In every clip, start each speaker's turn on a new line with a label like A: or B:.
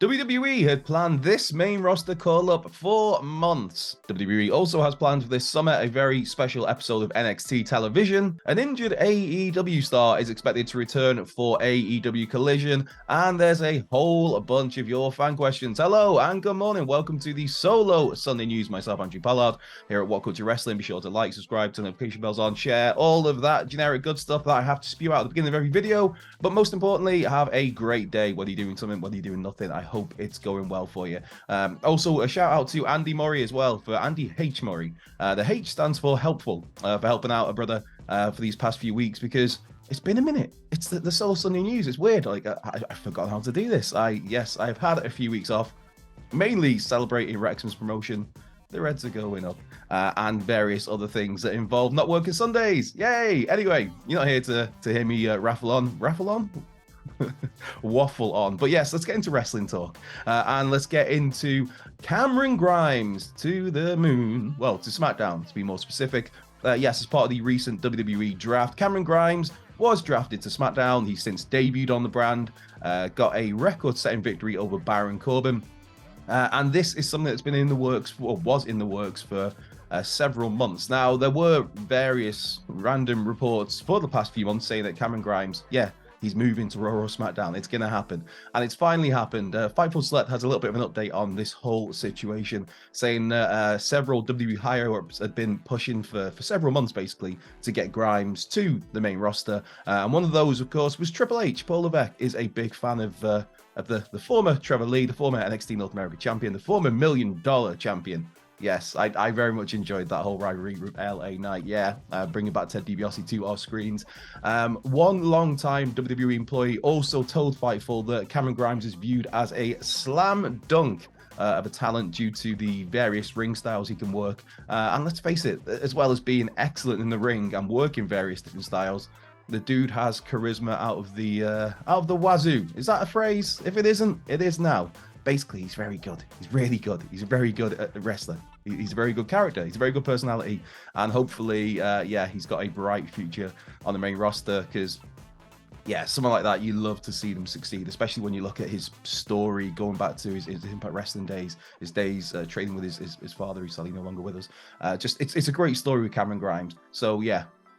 A: WWE had planned this main roster call-up for months. WWE also has planned for this summer a very special episode of NXT television. An injured AEW star is expected to return for AEW Collision, and there's a whole bunch of your fan questions. Hello and good morning. Welcome to the solo Sunday News. Myself, Andrew Pollard, here at What Culture Wrestling. Be sure to like, subscribe, turn notification bells on, share all of that generic good stuff that I have to spew out at the beginning of every video. But most importantly, have a great day, whether you're doing something, whether you're doing nothing. I hope it's going well for you. Also, a shout out to Andy Murray as well, for Andy H. Murray. The H stands for helpful, for helping out a brother for these past few weeks, because it's been a minute. It's the Solo Sunday News. It's weird. Like, I forgot how to do this. I've had a few weeks off, mainly celebrating Wrexham's promotion. The Reds are going up, and various other things that involve not working Sundays. Yay! Anyway, you're not here to hear me raffle on? Waffle on. But yes, let's get into wrestling talk, and let's get into Cameron Grimes to the moon. Well, to SmackDown, to be more specific. Yes, as part of the recent WWE draft, Cameron Grimes was drafted to SmackDown. He's since debuted on the brand, got a record-setting victory over Baron Corbin. And this is something that's been in the works, or was in the works for several months. Now, there were various random reports for the past few months saying that Cameron Grimes, he's moving to Raw or SmackDown. It's going to happen. And it's finally happened. Fightful Select has a little bit of an update on this whole situation, saying several WWE higher-ups had been pushing for several months, basically, to get Grimes to the main roster. And one of those, of course, was Triple H. Paul Levesque is a big fan of the former Trevor Lee, the former NXT North American champion, the former $1 Million champion. Yes, I very much enjoyed that whole rivalry with LA Knight. Bringing back Ted DiBiase to our screens. One long-time WWE employee also told Fightful that Cameron Grimes is viewed as a slam dunk of a talent due to the various ring styles he can work. And let's face it, as well as being excellent in the ring and working various different styles, the dude has charisma out of the wazoo. Is that a phrase? If it isn't, it is now. Basically, he's very good. He's really good. He's very good at a wrestler. He's a very good character. He's a very good personality. And hopefully, he's got a bright future on the main roster, because, someone like that, you love to see them succeed, especially when you look at his story going back to his Impact Wrestling days, his days training with his father, who's sadly no longer with us. It's a great story with Cameron Grimes. So,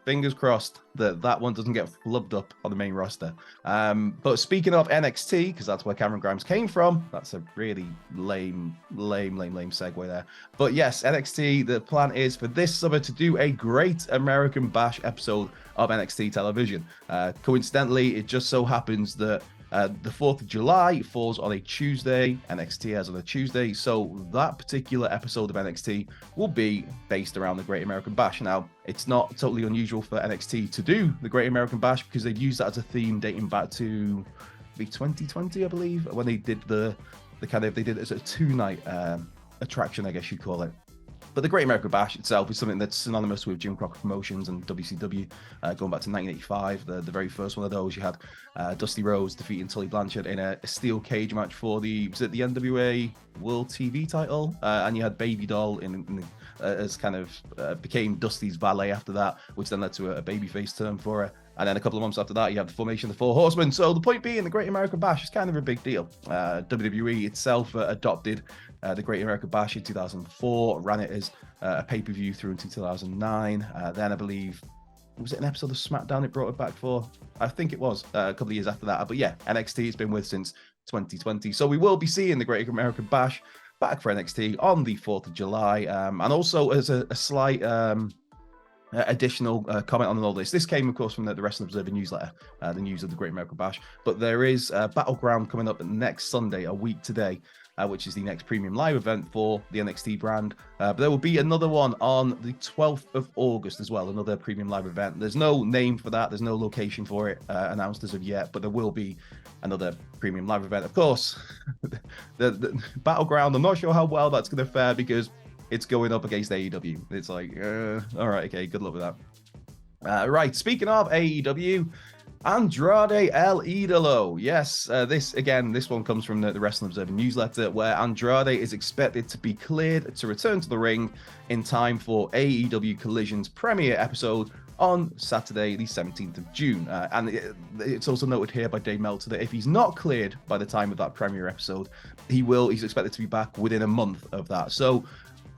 A: fingers crossed that one doesn't get flubbed up on the main roster. But speaking of NXT, because that's where Cameron Grimes came from, that's a really lame segue there. But yes, NXT, the plan is for this summer to do a Great American Bash episode of NXT television. Coincidentally, it just so happens that the 4th of July falls on a Tuesday. NXT has on a Tuesday, so that particular episode of NXT will be based around the Great American Bash. Now, it's not totally unusual for NXT to do the Great American Bash, because they've used that as a theme dating back to 2020, I believe, when they did they did it as a 2-night attraction, I guess you'd call it. But the Great American Bash itself is something that's synonymous with Jim Crockett Promotions and WCW, going back to 1985. The very first one of those, you had Dusty Rhodes defeating Tully Blanchard in a steel cage match for the NWA World TV title, and you had Baby Doll as kind of became Dusty's valet after that, which then led to a babyface term for her. And then a couple of months after that, you have the formation of the Four Horsemen. So the point being, the Great American Bash is kind of a big deal. WWE itself adopted the Great American Bash in 2004, ran it as a pay-per-view through into 2009. Then I believe, was it an episode of SmackDown it brought it back for? I think it was a couple of years after that. But NXT has been with since 2020. So we will be seeing the Great American Bash back for NXT on the 4th of July. And also as a slight additional comment on all this. This came, of course, from the Wrestling Observer newsletter, the news of the Great American Bash. But there is Battleground coming up next Sunday, a week today, which is the next premium live event for the NXT brand. But there will be another one on the 12th of August as well, another premium live event. There's no name for that. There's no location for it announced as of yet, but there will be another premium live event. Of course, the Battleground, I'm not sure how well that's going to fare, because it's going up against AEW. It's like, all right, okay, good luck with that. Right, speaking of AEW, Andrade El Idolo. Yes, this one comes from the Wrestling Observer newsletter, where Andrade is expected to be cleared to return to the ring in time for AEW Collision's premiere episode on Saturday, the 17th of June. And it's also noted here by Dave Meltzer that if he's not cleared by the time of that premiere episode, he's expected to be back within a month of that. So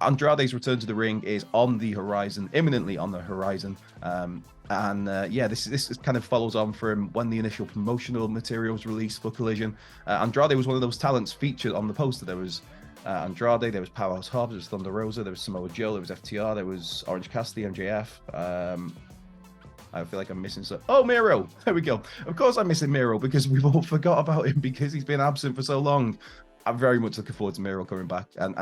A: Andrade's return to the ring is on the horizon, imminently on the horizon. This kind of follows on from when the initial promotional material was released for Collision. Andrade was one of those talents featured on the poster. There was Andrade, there was Powerhouse Hobbs, there was Thunder Rosa, there was Samoa Joe, there was FTR, there was Orange Cassidy, MJF. I feel like I'm missing some. Oh, Miro! There we go. Of course I'm missing Miro because we've all forgot about him because he's been absent for so long. I'm very much looking forward to Miro coming back and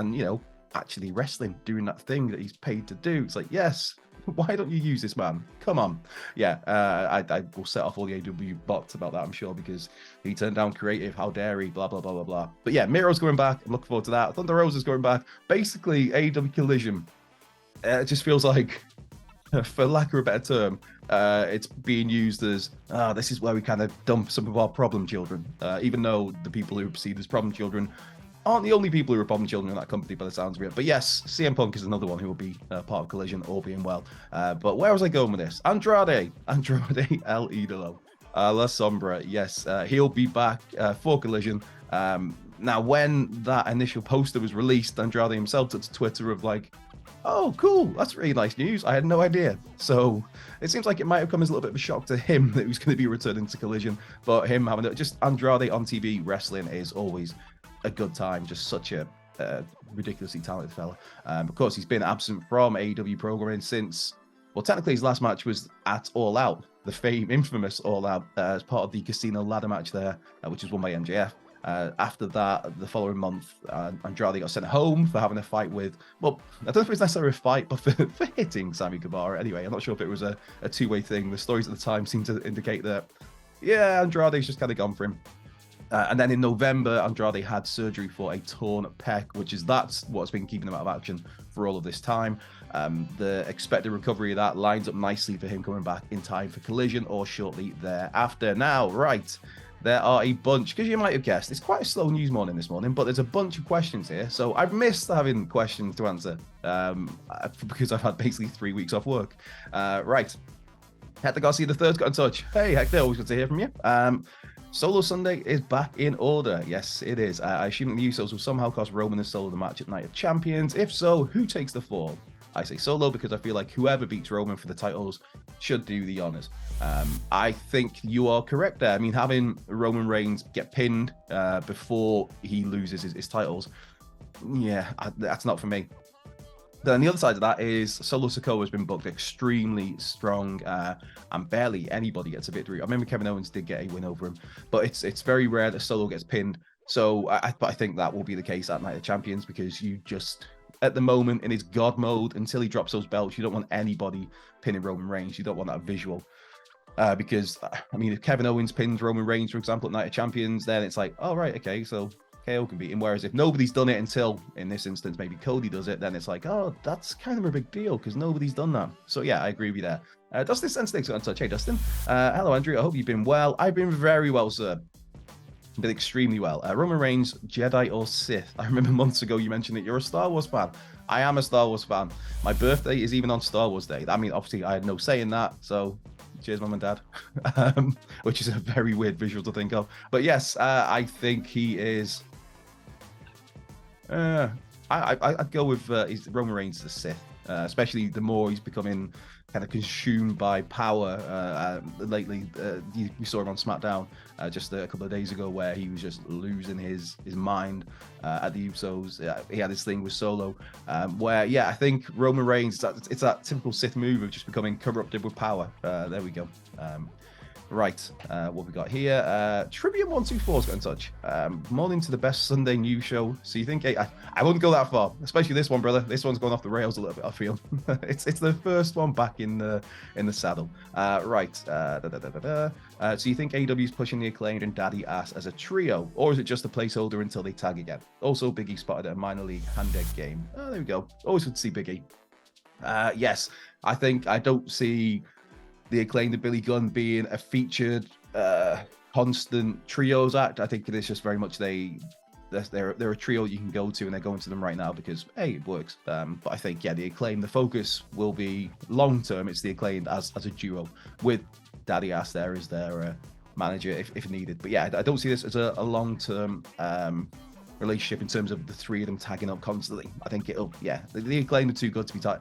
A: actually wrestling, doing that thing that he's paid to do. It's like, yes, why don't you use this man? Come on. Yeah, I will set off all the AEW bots about that, I'm sure, because he turned down creative. How dare he? Blah, blah, blah, blah, blah. But yeah, Miro's going back. I'm looking forward to that. Thunder Rosa's going back. Basically, AEW Collision. It just feels like, for lack of a better term, it's being used as, this is where we kind of dump some of our problem children. Even though the people who are perceived as problem children aren't the only people who are problem children in that company by the sounds of it. But yes, CM Punk is another one who will be part of Collision, all being well. But where was I going with this? Andrade El Idolo. La Sombra, yes, he'll be back for Collision. Now, when that initial poster was released, Andrade himself took to Twitter of like, oh, cool, that's really nice news. I had no idea. So it seems like it might have come as a little bit of a shock to him that he was going to be returning to Collision. But him having just Andrade on TV wrestling is always a good time. Just such a ridiculously talented fella. Of course, he's been absent from AEW programming since, well, technically his last match was at All Out, the infamous All Out, as part of the Casino ladder match there, which was won by MJF. After that, the following month, Andrade got sent home for having a fight with, well, I don't know if it's necessarily a fight, but for hitting Sammy Guevara. Anyway, I'm not sure if it was a two-way thing. The stories at the time seem to indicate that, yeah, Andrade's just kind of gone for him. And then in November, Andrade had surgery for a torn pec, that's what's been keeping him out of action for all of this time. The expected recovery of that lines up nicely for him coming back in time for Collision or shortly thereafter. Now, right, there are a bunch, because you might have guessed, it's quite a slow news morning this morning, but there's a bunch of questions here. So I've missed having questions to answer because I've had basically 3 weeks off work. Right. Hector Garcia III got in touch. Hey, Hector, always good to hear from you. Solo Sunday is back in order. Yes, it is. I assume the Usos will somehow cost Roman and Solo the match at Night of Champions. If so, who takes the fall? I say Solo because I feel like whoever beats Roman for the titles should do the honors. I think you are correct there. I mean, having Roman Reigns get pinned before he loses his titles, yeah, that's not for me. Then the other side of that is Solo Sikoa has been booked extremely strong, and barely anybody gets a victory. I remember Kevin Owens did get a win over him, but it's very rare that Solo gets pinned. So I think that will be the case at Night of Champions, because you just, at the moment, in his God mode, until he drops those belts, you don't want anybody pinning Roman Reigns. You don't want that visual. Because, I mean, if Kevin Owens pins Roman Reigns, for example, at Night of Champions, then it's like, oh, right, okay, so KO can beat him. Whereas if nobody's done it until, in this instance, maybe Cody does it, then it's like, oh, that's kind of a big deal because nobody's done that. So yeah, I agree with you there. Dustin Sensei got in touch. Hey, Dustin. Hello, Andrew. I hope you've been well. I've been very well, sir. Been extremely well. Roman Reigns, Jedi or Sith? I remember months ago you mentioned that you're a Star Wars fan. I am a Star Wars fan. My birthday is even on Star Wars Day. I mean, obviously, I had no say in that, so cheers, Mum and Dad. Which is a very weird visual to think of. But yes, I think he is... I'd go with Roman Reigns as a Sith, especially the more he's becoming kind of consumed by power. Lately, we saw him on SmackDown just a couple of days ago, where he was just losing his mind at the Usos. He had this thing with Solo, where I think Roman Reigns, it's that typical Sith move of just becoming corrupted with power. There we go. Right, what we got here? Trivium124's got in touch. Morning to the best Sunday news show. So you think I wouldn't go that far, especially this one, brother. This one's going off the rails a little bit, I feel. it's the first one back in the saddle. Right. So you think AEW's pushing the Acclaimed and Daddy Ass as a trio, or is it just a placeholder until they tag again? Also, Big E spotted at a minor league hand-egg game. Oh, there we go. Always good to see Big E. Yes, I don't see the Acclaimed and Billy Gunn being a featured constant trios act. I think it is just very much they they're a trio you can go to, and they're going to them right now because hey, it works. But I think the Acclaim, the focus will be long term. It's the Acclaimed as a duo with Daddy Ass there as their manager if needed. But yeah, I don't see this as a long term relationship in terms of the three of them tagging up constantly. I think the Acclaim are too good to be tied.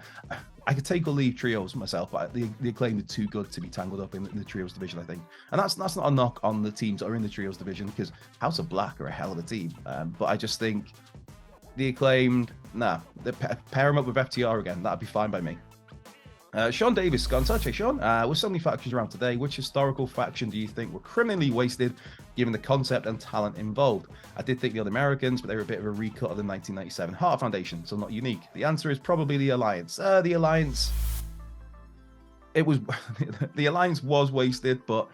A: I could take or leave trios myself, but the Acclaim are too good to be tangled up in the trios division, I think. And that's not a knock on the teams that are in the trios division, because House of Black are a hell of a team. But I just think the Acclaimed, pair them up with FTR again. That'd be fine by me. Sean Davis got in touch. Hey, Sean, with so many factions around today, which historical faction do you think were criminally wasted given the concept and talent involved? I did think the Old Americans, but they were a bit of a recut of the 1997 Heart Foundation, so not unique. The answer is probably the Alliance. The Alliance, the Alliance was wasted, but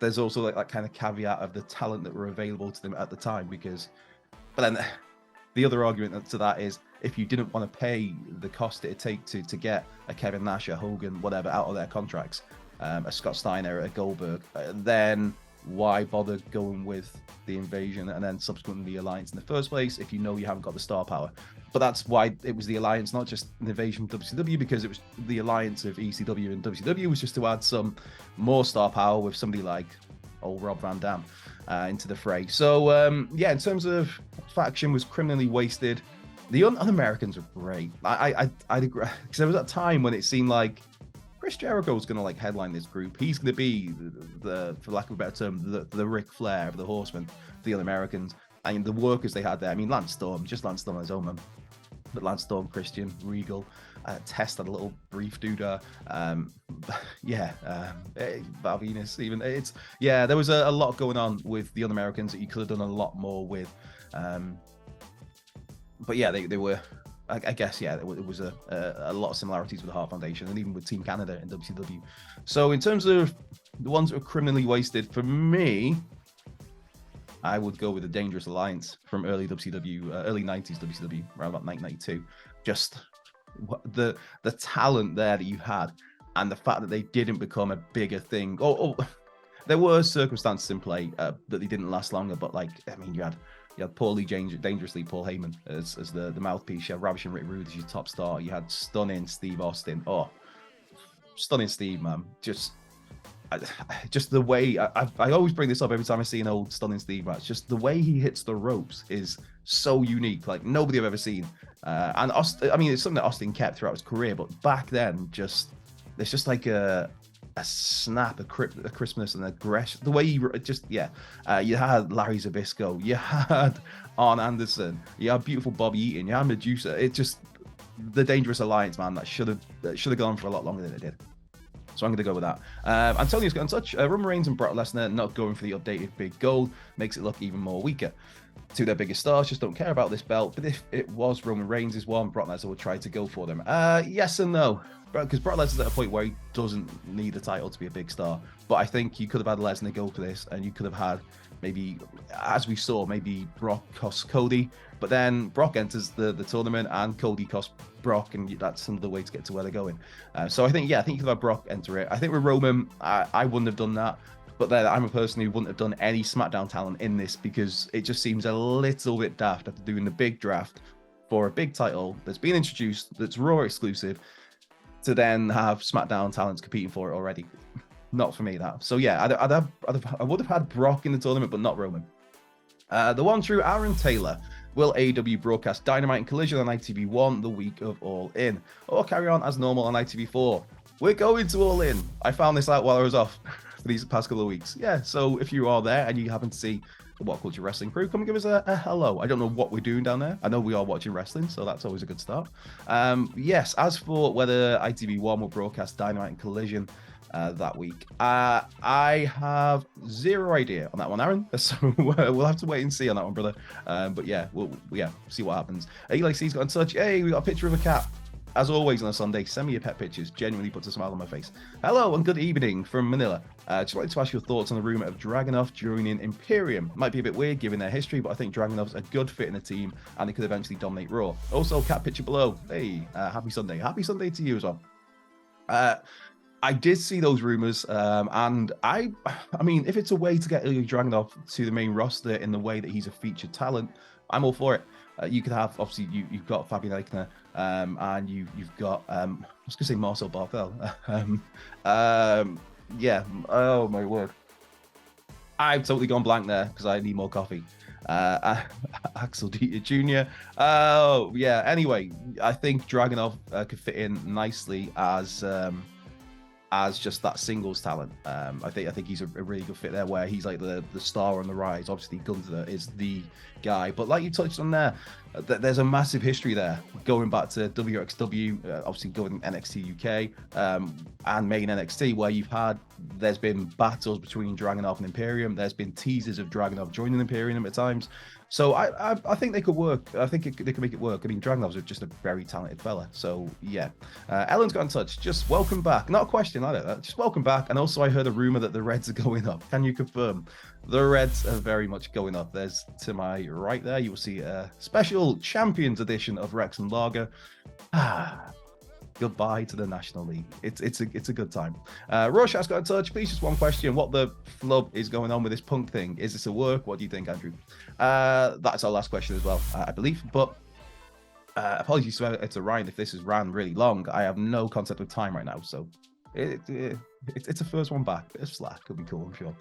A: there's also like that kind of caveat of the talent that were available to them at the time, but then the other argument to that is, if you didn't want to pay the cost it'd take to get a Kevin Nash, a Hogan, whatever, out of their contracts, a Scott Steiner, a Goldberg, then why bother going with the Invasion and then subsequently the Alliance in the first place if you know you haven't got the star power? But that's why it was the Alliance, not just an Invasion from WCW, because it was the Alliance of ECW and WCW was just to add some more star power with somebody like old Rob Van Dam into the fray. So in terms of faction was criminally wasted. The Un-Americans are great. I'd agree, because there was that time when it seemed like Chris Jericho was going to like headline this group. He's going to be the, for lack of a better term, the Ric Flair of the Horsemen, the Un-Americans, and the workers they had there. I mean, Lance Storm on his own, man. But Lance Storm, Christian, Regal, Test had a little brief doodah. Val Venus, even there was a lot going on with the Un-Americans that you could have done a lot more with. But yeah, they were, I guess, it was a lot of similarities with the Heart Foundation and even with Team Canada and WCW. So in terms of the ones that were criminally wasted, for me, I would go with the Dangerous Alliance from early WCW, early 90s WCW, around about 1992. Just the talent there that you had, and the fact that they didn't become a bigger thing. There were circumstances in play that they didn't last longer, but you had Paulie Dangerously Paul Heyman as the mouthpiece. You had Ravishing Rick Rude as your top star. You had Stunning Steve Austin. Oh, Stunning Steve, man. Just the way I always bring this up every time I see an old Stunning Steve match. Just the way he hits the ropes is so unique, like nobody I've ever seen. And Austin, I mean, it's something that Austin kept throughout his career, but back then, there's just like a snap, a crispness and aggression. The way you had Larry Zbyszko, you had Arn Anderson, you had beautiful Bobby Eaton, you had Medusa. It just, the Dangerous Alliance, man, that should have gone for a lot longer than it did. So I'm going to go with that. Antonio's got in touch. Roman Reigns and Brock Lesnar not going for the updated big gold makes it look even more weaker. Two of their biggest stars just don't care about this belt, but if it was Roman Reigns' one, Brock Lesnar would try to go for them. Yes and no. Because Brock Lesnar's at a point where he doesn't need a title to be a big star. But I think you could have had Lesnar go for this, and you could have had maybe, as we saw, maybe Brock costs Cody, but then Brock enters the tournament and Cody costs Brock, and that's another way to get to where they're going. So I think you could have had Brock enter it. I think with Roman, I wouldn't have done that. But then I'm a person who wouldn't have done any SmackDown talent in this, because it just seems a little bit daft after doing the big draft for a big title that's been introduced, that's Raw exclusive, to then have SmackDown talents competing for it already. Not for me, that. So yeah, I would have had Brock in the tournament, but not Roman. The one true Aaron Taylor. Will AEW broadcast Dynamite and Collision on ITV1 the week of All In, or carry on as normal on ITV4? We're going to All In. I found this out while I was off for these past couple of weeks. Yeah, so if you are there and you happen to see the What Culture Wrestling crew, come and give us a hello. I don't know what we're doing down there. I know we are watching wrestling, so that's always a good start. Yes, as for whether ITV1 will broadcast Dynamite and Collision that week, I have zero idea on that one, Aaron. So we'll have to wait and see on that one, brother. But yeah, we'll see what happens. Eli C's got in touch. Hey, we got a picture of a cat. As always on a Sunday, send me your pet pictures. Genuinely puts a smile on my face. Hello and good evening from Manila. Just wanted to ask your thoughts on the rumor of Dragunov joining Imperium. Might be a bit weird given their history, but I think Dragunov's a good fit in the team and he could eventually dominate Raw. Also, cat picture below. Hey, happy Sunday. Happy Sunday to you as well. I did see those rumors, and I mean, if it's a way to get Ilya Dragunov to the main roster in the way that he's a featured talent, I'm all for it. You could have, obviously, you've got Fabian Eichner, and you've got, I was going to say Marcel Barthel. Yeah, oh my word. I've totally gone blank there because I need more coffee. Axel Dieter Jr. Oh, yeah. Anyway, I think Dragunov could fit in nicely as just that singles talent. I think he's a really good fit there, where he's like the star on the rise. Obviously, Gunther is the guy, but like you touched on there, there's a massive history there going back to WXW, obviously going NXT UK, and main NXT, where there's been battles between Dragunov and Imperium. There's been teasers of Dragunov joining Imperium at times. So I think they could work. I think they could make it work. I mean, Dragunov's just a very talented fella. So yeah, Ellen's got in touch. Just welcome back. Not a question, either. Just welcome back. And also, I heard a rumor that the Reds are going up. Can you confirm? The Reds are very much going up. There's to my right there. You will see a special Champions edition of Rex and Lager. Goodbye to the National League. It's a good time. Rorschach's got in touch. Please, just one question. What the flub is going on with this Punk thing? Is this a work? What do you think, Andrew? That's our last question as well, I believe. But apologies to Ryan if this has ran really long. I have no concept of time right now, so it's a first one back. Bit of slack could be cool, I'm sure.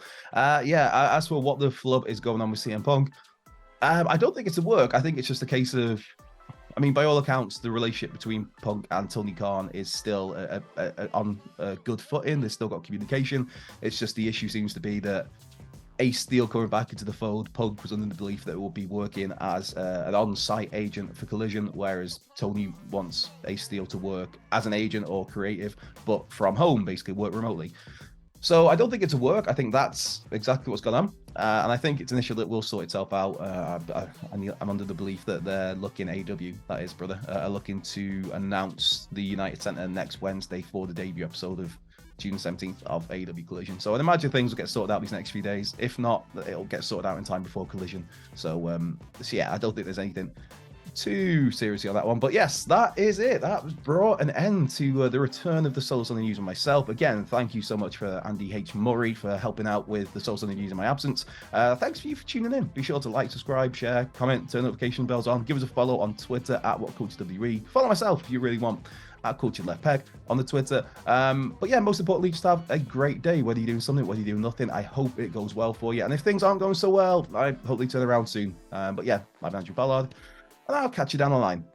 A: Yeah. As for what the flub is going on with CM Punk, I don't think it's a work. I think it's just a case of, I mean, by all accounts, the relationship between Punk and Tony Khan is still on a good footing. They've still got communication. It's just the issue seems to be that Ace Steel coming back into the fold. Punk was under the belief that it will be working as an on-site agent for Collision, whereas Tony wants Ace Steel to work as an agent or creative, but from home, basically work remotely. So I don't think it's a work. I think that's exactly what's gone on. And I think it's an issue that will sort itself out. I'm under the belief that they're looking, AEW, that is, brother, are looking to announce the United Center next Wednesday for the debut episode of June 17th of AEW Collision. So I'd imagine things will get sorted out these next few days. If not, it'll get sorted out in time before Collision. So yeah, I don't think there's anything too seriously on that one, but yes, that is it. That brought an end to the return of the Souls on the News and myself. Again, thank you so much for Andy H. Murray for helping out with the Souls on the News in my absence. Thanks for you for tuning in. Be sure to like, subscribe, share, comment, turn notification bells on. Give us a follow on Twitter at WhatCultureWE. Follow myself if you really want at Culture Left Peg on the Twitter. But yeah, most importantly, just have a great day, whether you're doing something, whether you're doing nothing. I hope it goes well for you, and if things aren't going so well, I hope they turn around soon. But yeah, I'm Andrew Ballard, and I'll catch you down the line.